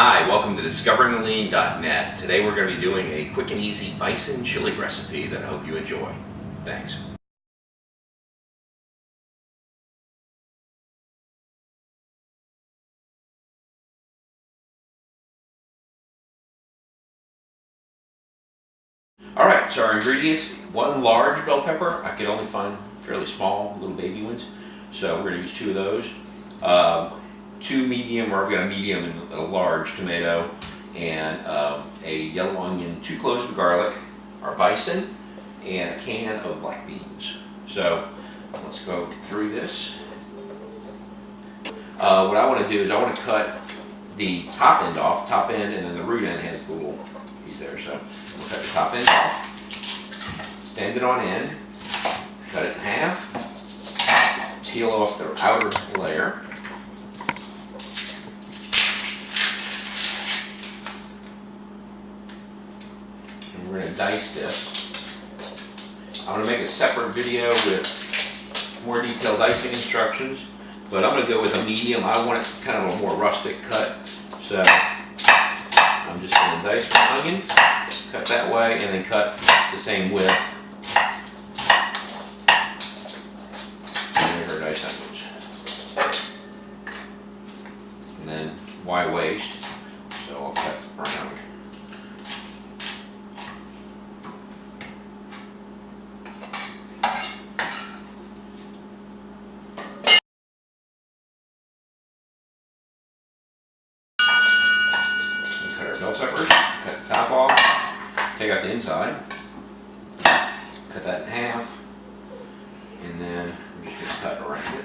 Hi, welcome to discoveringthelean.net. Today we're going to be doing a quick and easy bison chili recipe that I hope you enjoy. Thanks. Alright, so our ingredients: one large bell pepper. I could only find fairly small, little baby ones, so we're going to use two of those. Two medium, or I've got a medium and a large tomato, and a yellow onion, 2 cloves of garlic, our bison, and a can of black beans. So let's go through this. What I want to do is I want to cut the top end off, and then the root end has the little piece there. So we'll cut the top end off, stand it on end, cut it in half, peel off the outer layer. We're going to dice this. I'm going to make a separate video with more detailed dicing instructions, but I'm going to go with a medium. I want it kind of a more rustic cut, so I'm just going to dice my onion, cut that way, and then cut the same width. And there's our diced onions. And then why waste? So I'll cut around. Bell peppers, cut the top off, take out the inside, cut that in half, and then I'm just going to cut around it.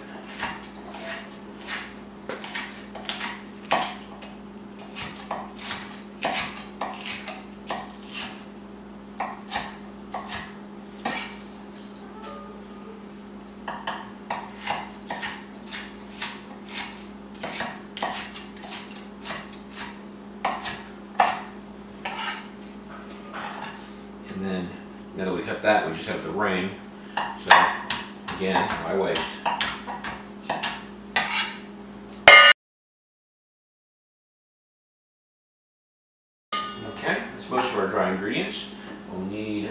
And then, now that we cut that, we just have the ring. So, again, why waste? Okay, that's most of our dry ingredients. We'll need,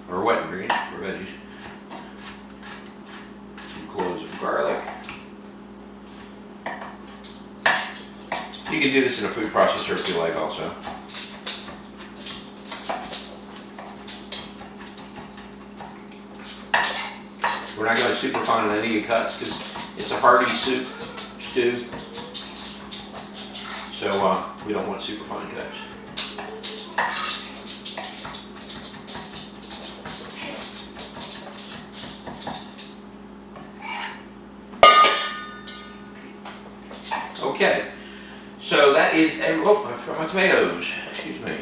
or wet ingredients for veggies. 2 cloves of garlic. You can do this in a food processor if you like also. We're not going to super fine on any of the cuts because it's a hearty soup, stew, so we don't want super fine cuts. Okay, so that is a, oh, I forgot my tomatoes, excuse me.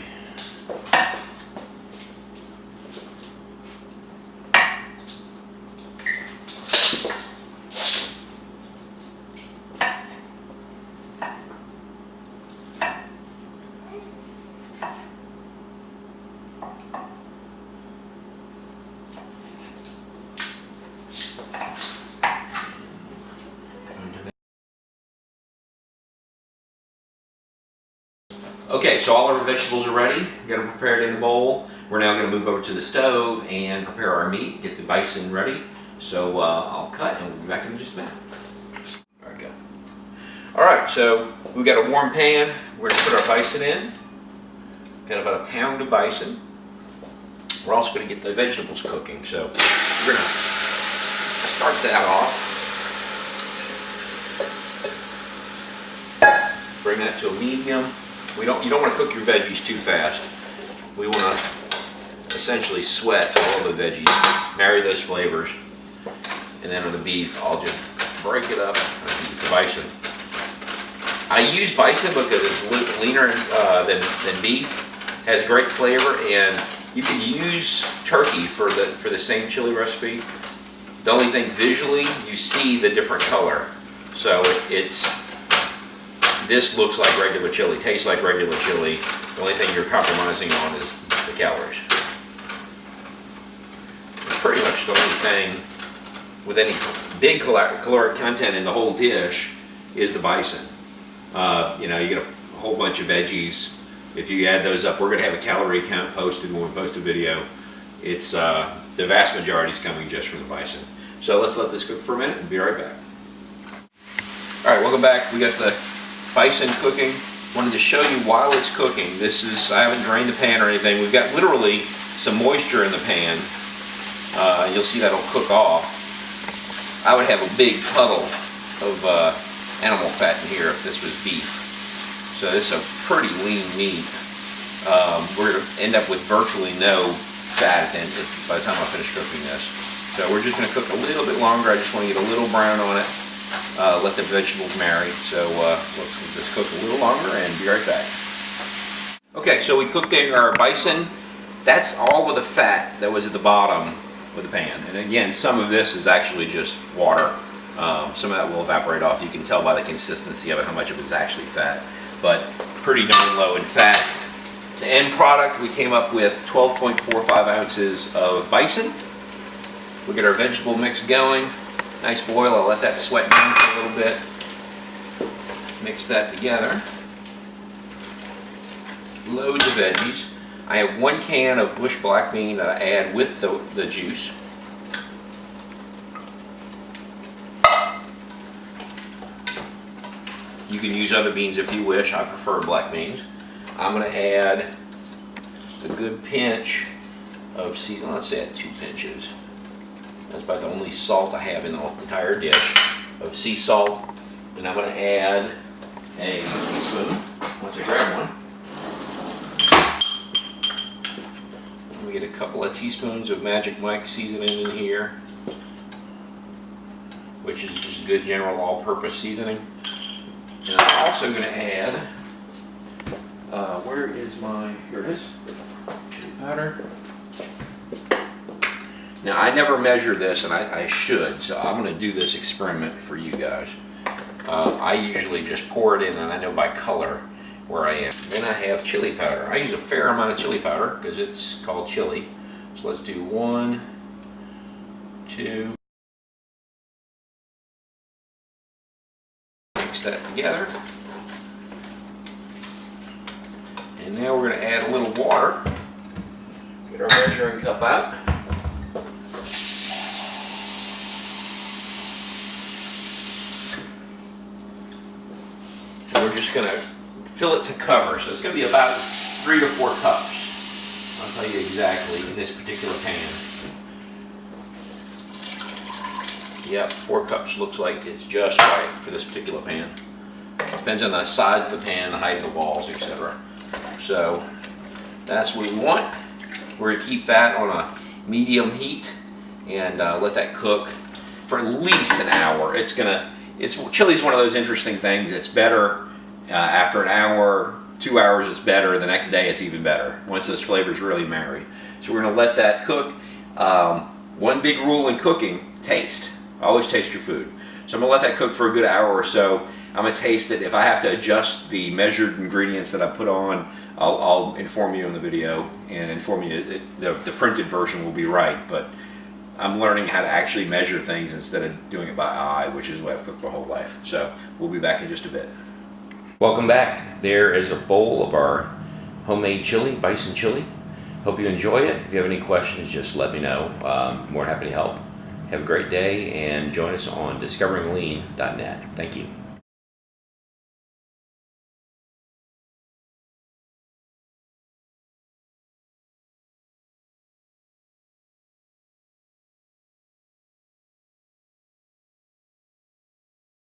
Okay, so all our vegetables are ready. We've got them prepared in the bowl. We're now going to move over to the stove and prepare our meat, get the bison ready. So I'll cut and we'll be back in just a minute. All right, go. All right, so we've got a warm pan. We're going to put our bison in. Got about a pound of bison. We're also going to get the vegetables cooking. So we're going to start that off. Bring that to a medium. You don't want to cook your veggies too fast. We want to essentially sweat all the veggies, marry those flavors, and then on the beef, I'll just break it up and eat the bison. I use bison because it's leaner than beef, has great flavor, and you can use turkey for the same chili recipe. The only thing visually, you see the different color, so this looks like regular chili, tastes like regular chili. The only thing you're compromising on is the calories. It's pretty much the only thing with any big caloric content in the whole dish is the bison. You know, you get a whole bunch of veggies. If you add those up, we're going to have a calorie count posted when we post a video. It's the vast majority is coming just from the bison. So let's let this cook for a minute and be right back. All right, welcome back. We got the bison cooking. Wanted to show you while it's cooking. This is, I haven't drained the pan or anything. We've got literally some moisture in the pan. You'll see that'll cook off. I would have a big puddle of animal fat in here if this was beef. So this is a pretty lean meat. We're going to end up with virtually no fat at the end by the time I finish cooking this. So we're just going to cook a little bit longer. I just want to get a little brown on it. Let the vegetables marry. So let's let this cook a little longer and be right back. Okay, so we cooked in our bison. That's all of the fat that was at the bottom of the pan. And again, some of this is actually just water. Some of that will evaporate off. You can tell by the consistency of it how much of it is actually fat. But pretty darn low in fat. The end product, we came up with 12.45 ounces of bison. We'll get our vegetable mix going. Nice boil. I'll let that sweat down for a little bit. Mix that together. Loads of veggies. I have 1 can of bush black bean that I add with the juice. You can use other beans if you wish. I prefer black beans. I'm going to add a good pinch of seasoning. Let's add 2 pinches. That's about the only salt I have in the entire dish of sea salt. And I'm going to add a teaspoon, once I grab one. We get a couple of teaspoons of Magic Mike seasoning in here, which is just good general all-purpose seasoning. And I'm also going to add, where is my, here it is, chili powder. Now I never measure this, and I should, so I'm going to do this experiment for you guys. I usually just pour it in, and I know by color where I am. Then I have chili powder. I use a fair amount of chili powder because it's called chili. So let's do 1, 2. Mix that together. And now we're going to add a little water. Get our measuring cup out. And we're just going to fill it to cover. So it's going to be about 3 to 4 cups. I'll tell you exactly in this particular pan. Yep, 4 cups looks like it's just right for this particular pan. Depends on the size of the pan, the height of the walls, etc. So that's what we want. We're going to keep that on a medium heat and let that cook for at least an hour. Chili's one of those interesting things. It's better after an hour, 2 hours it's better. The next day it's even better once those flavors really marry. So we're going to let that cook. One big rule in cooking, taste. Always taste your food. So I'm going to let that cook for a good hour or so. I'm going to taste it. If I have to adjust the measured ingredients that I put on, I'll inform you in the video and inform you the printed version will be right. But I'm learning how to actually measure things instead of doing it by eye, which is the way I've cooked my whole life. So we'll be back in just a bit. Welcome back. There is a bowl of our homemade chili, bison chili. Hope you enjoy it. If you have any questions, just let me know. More than happy to help. Have a great day and join us on discoveringlean.net. Thank you.